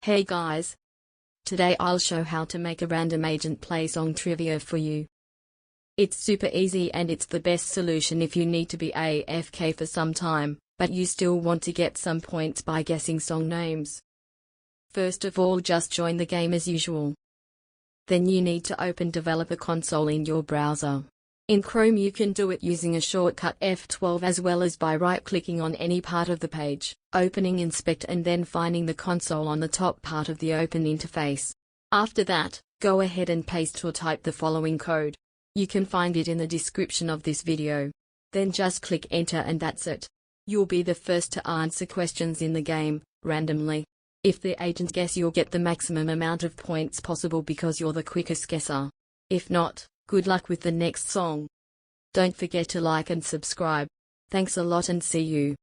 Hey guys! Today I'll show how to make a random agent play song trivia for you. It's super easy and it's the best solution if you need to be AFK for some time, but you still want to get some points by guessing song names. First of all, just join the game as usual. Then you need to open Developer Console in your browser. In Chrome you can do it using a shortcut F12 as well as by right-clicking on any part of the page, opening Inspect and then finding the console on the top part of the open interface. After that, go ahead and paste or type the following code. You can find it in the description of this video. Then just click Enter and that's it. You'll be the first to answer questions in the game, randomly. If the agent guesses, you'll get the maximum amount of points possible because you're the quickest guesser. If not, good luck with the next song. Don't forget to like and subscribe. Thanks a lot and see you.